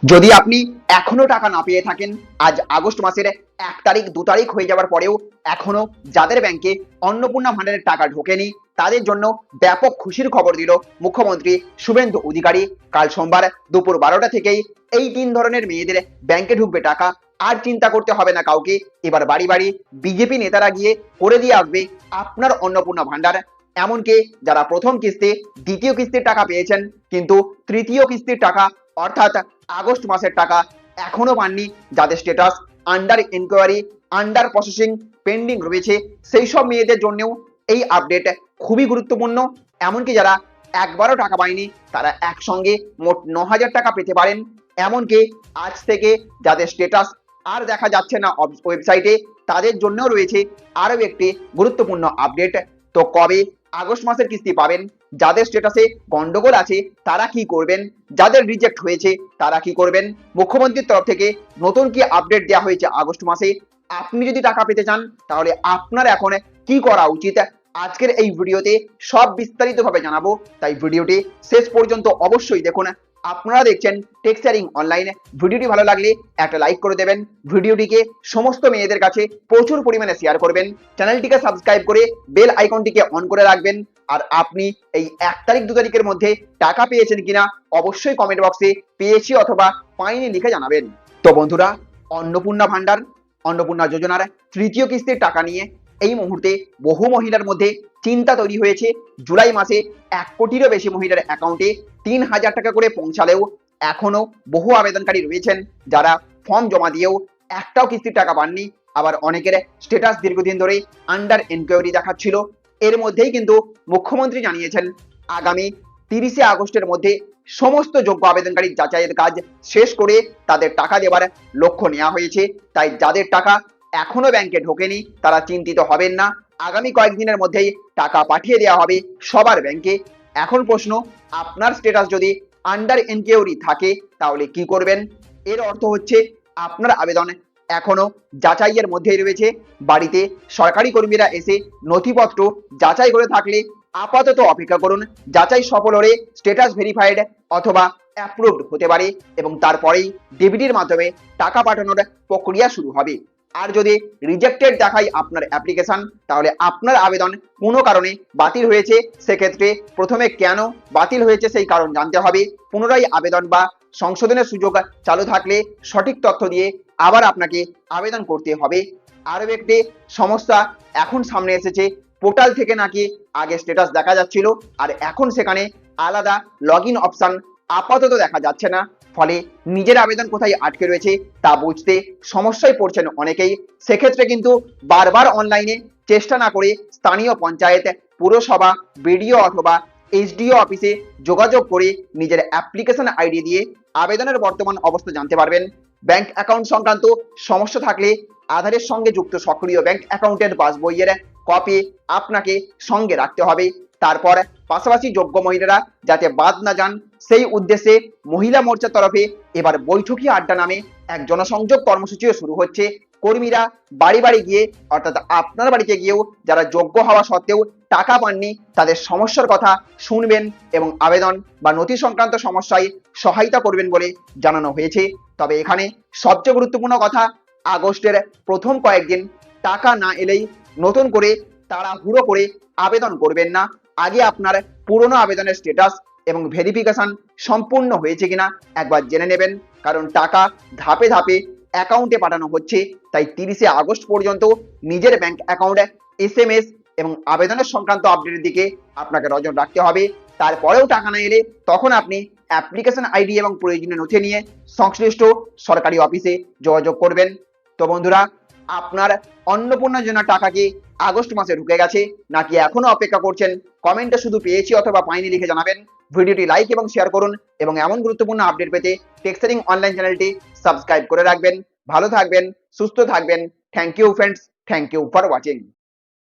যদি আপনি এখনো টাকা না পেয়ে থাকেন, আজ আগস্ট মাসের 1 তারিখ 2 তারিখ হয়ে যাওয়ার পরেও এখনো যাদের ব্যাংকে অন্নপূর্ণা ভান্ডারের টাকা ঢোকেনি, তাদের জন্য ব্যাপক খুশির খবর দিল মুখ্যমন্ত্রী শুভেন্দু অধিকারী। কাল সোমবার দুপুর 12টা থেকেই এই 3 ধরনের মেয়েদের ব্যাংকে ঢুকবে টাকা। আর চিন্তা করতে হবে না কাউকে। এবার বাড়ি বাড়ি বিজেপি নেতারা গিয়ে করে দিয়ে আসবে আপনার অন্নপূর্ণা ভান্ডার। এমনকি যারা প্রথম কিস্তি, দ্বিতীয় কিস্তির টাকা পেয়েছেন কিন্তু তৃতীয় কিস্তির টাকা অর্থাৎ আগস্ট মাসের টাকা এখনো পাননি, যাদের status under inquiry, under processing, pending রয়েছে, সেই সব মেয়েদের জন্যও এই আপডেট খুবই গুরুত্বপূর্ণ। এমনকি যারা একবারও টাকা পায়নি তারা একসঙ্গে মোট 9,000 টাকা পেতে পারেন। এমনকি আজ থেকে যাদের স্ট্যাটাস আর দেখা যাচ্ছে না ওয়েবসাইটে, তাদের জন্যও রয়েছে আরও একটি গুরুত্বপূর্ণ আপডেট। তো কবে আগস্ট মাসের কিস্তি পাবেন, যাদের স্ট্যাটাসে গন্ডগোল আছে তারা কি করবেন, যাদের রিজেক্ট হয়েছে তারা কি করবেন, মুখ্যমন্ত্রীর তরফ থেকে নতুন কি আপডেট দেওয়া হয়েছে আগস্ট মাসে, আপনি যদি টাকা পেতে চান তাহলে আপনার এখন কি করা উচিত, আজকের এই ভিডিওতে সব বিস্তারিতভাবে জানাবো। তাই ভিডিওটি শেষ পর্যন্ত অবশ্যই দেখুন। আপনারা দেখছেন টেক শেয়ারিং অনলাইন। ভিডিওটি ভালো লাগলে একটা লাইক করে দেবেন, ভিডিওটিকে সমস্ত মেয়েদের কাছে প্রচুর পরিমাণে শেয়ার করবেন, চ্যানেলটিকে সাবস্ক্রাইব করে বেল আইকনটিকে অন করে রাখবেন। আর আপনি এই 1 তারিখ 2 তারিখের মধ্যে টাকা পেয়েছেন কিনা অবশ্যই কমেন্ট বক্সে পেয়েছি অথবা পাইনি লিখে জানাবেন। তো বন্ধুরা, অন্নপূর্ণা ভান্ডার, অন্নপূর্ণা যোজনার তৃতীয় কিস্তির টাকা নিয়ে এই মুহূর্তে বহু মহিলার মধ্যে চিন্তা তৈরি হয়েছে। জুলাই মাসে 1 কোটিরও বেশি মহিলার অ্যাকাউন্টে 3,000 টাকা করে পৌঁছালেও এখনো বহু আবেদনকারী রয়েছেন যারা ফর্ম জমা দিয়েও একটাও কিস্তির টাকা পাননি। আবার অনেকের স্ট্যাটাস দীর্ঘদিন ধরে আন্ডার এনকোয়ারি দেখাচ্ছিল। এর মধ্যেই কিন্তু মুখ্যমন্ত্রী জানিয়েছেন আগামী 30শে আগস্টের মধ্যে সমস্ত যোগ্য আবেদনকারী যাচাইয়ের কাজ শেষ করে তাদের টাকা দেওয়ার লক্ষ্য নেওয়া হয়েছে। তাই যাদের টাকা এখনো ব্যাংকে ঢোকেনি তারা চিন্তিত হবেন না, আগামী কয়েকদিনের মধ্যেই টাকা পাঠিয়ে দেওয়া হবে সবার ব্যাংকে। এখন প্রশ্ন, আপনার স্ট্যাটাস যদি আন্ডার এনকোয়ারি থাকে তাহলে কি করবেন? এর অর্থ হচ্ছে আপনার আবেদন এখনো যাচাইয়ের মধ্যেই রয়েছে। বাড়িতে সরকারি কর্মীরা এসে নথিপত্র যাচাই করে থাকলে আপাতত অপেক্ষা করুন। যাচাই সফল হলে স্ট্যাটাস ভেরিফাইড অথবা অ্যাপ্রুভড হতে পারে এবং তারপরেই ডিবিটির মাধ্যমে টাকা পাঠানোর প্রক্রিয়া শুরু হবে। আর যদি রিজেক্টেড দেখায় আপনার অ্যাপ্লিকেশন, তাহলে আপনার আবেদন কোনো কারণে বাতিল হয়েছে। সেক্ষেত্রে প্রথমে কেন বাতিল হয়েছে সেই কারণ জানতে হবে। পুনরায় আবেদন বা সংশোধনের সুযোগ চালু থাকলে সঠিক তথ্য দিয়ে আবার আপনাকে আবেদন করতে হবে। আরও একটি সমস্যা এখন সামনে এসেছে, পোর্টাল থেকে নাকি আগে স্ট্যাটাস দেখা যাচ্ছিল আর এখন সেখানে আলাদা লগ ইন অপশন আপাতত দেখা যাচ্ছে না। ফলে নিজের আবেদন কোথায় আটকে রয়েছে তা বুঝতে সমস্যায় পড়ছেন অনেকেই। সেক্ষেত্রে কিন্তু বারবার অনলাইনে চেষ্টা না করে স্থানীয় পঞ্চায়েত, পুরসভা, বিডিও অথবা এইচডিও অফিসে যোগাযোগ করে নিজের অ্যাপ্লিকেশন আইডি দিয়ে আবেদনের বর্তমান অবস্থা জানতে পারবেন। ব্যাংক অ্যাকাউন্ট সংক্রান্ত সমস্যা থাকলে আধারের সঙ্গে যুক্ত সক্রিয় ব্যাংক অ্যাকাউন্টের পাসবইয়ের কপি আপনাকে সঙ্গে রাখতে হবে। তারপর পাশাপাশি যোগ্য মহিলারা যাতে বাদ না যান সেই উদ্দেশ্যে মহিলা মোর্চার তরফে এবার বৈঠকি আড্ডা নামে এক জনসংযোগ কর্মসূচিও শুরু হচ্ছে। কর্মীরা বাড়ি বাড়ি গিয়ে অর্থাৎ আপনার বাড়িতে গিয়েও যারা যোগ্য হওয়া সত্ত্বেও টাকা পাননি তাদের সমস্যার কথা শুনবেন এবং আবেদন বা নথি সংক্রান্ত সমস্যায় সহায়তা করবেন বলে জানানো হয়েছে। তবে এখানে সবচেয়ে গুরুত্বপূর্ণ কথা, আগস্টের প্রথম কয়েকদিন টাকা না এলেই নতুন করে তাড়াহুড়ো করে আবেদন করবেন না। আগে আপনার পুরনো আবেদনের স্ট্যাটাস এবং ভেরিফিকেশন সম্পূর্ণ হয়েছে কিনা একবার জেনে নেবেন, কারণ টাকা ধাপে ধাপে অ্যাকাউন্টে পাঠানো হচ্ছে। তাই 30শে আগস্ট পর্যন্ত নিজের ব্যাংক অ্যাকাউন্টে SMS এবং আবেদনের সংক্রান্ত আপডেটের দিকে আপনাকে নজর রাখতে হবে। তারপরেও টাকা না এলে তখন আপনি অ্যাপ্লিকেশন আইডি এবং প্রয়োজনীয় নথি নিয়ে সংশ্লিষ্ট সরকারি অফিসে যোগাযোগ করবেন। তো বন্ধুরা, আপনার অন্নপূর্ণা যোজনার টাকা কি আগস্ট মাসে ঢুকে গেছে নাকি এখনো অপেক্ষা করছেন? কমেন্টে শুধু পেয়েছি অথবা পাইনি লিখে জানাবেন। ভিডিওটি লাইক এবং শেয়ার করুন এবং এমন গুরুত্বপূর্ণ আপডেট পেতে টেক শেয়ারিং অনলাইন চ্যানেলটি সাবস্ক্রাইব করে রাখবেন। ভালো থাকবেন, সুস্থ থাকবেন। Thank you friends, thank you for watching.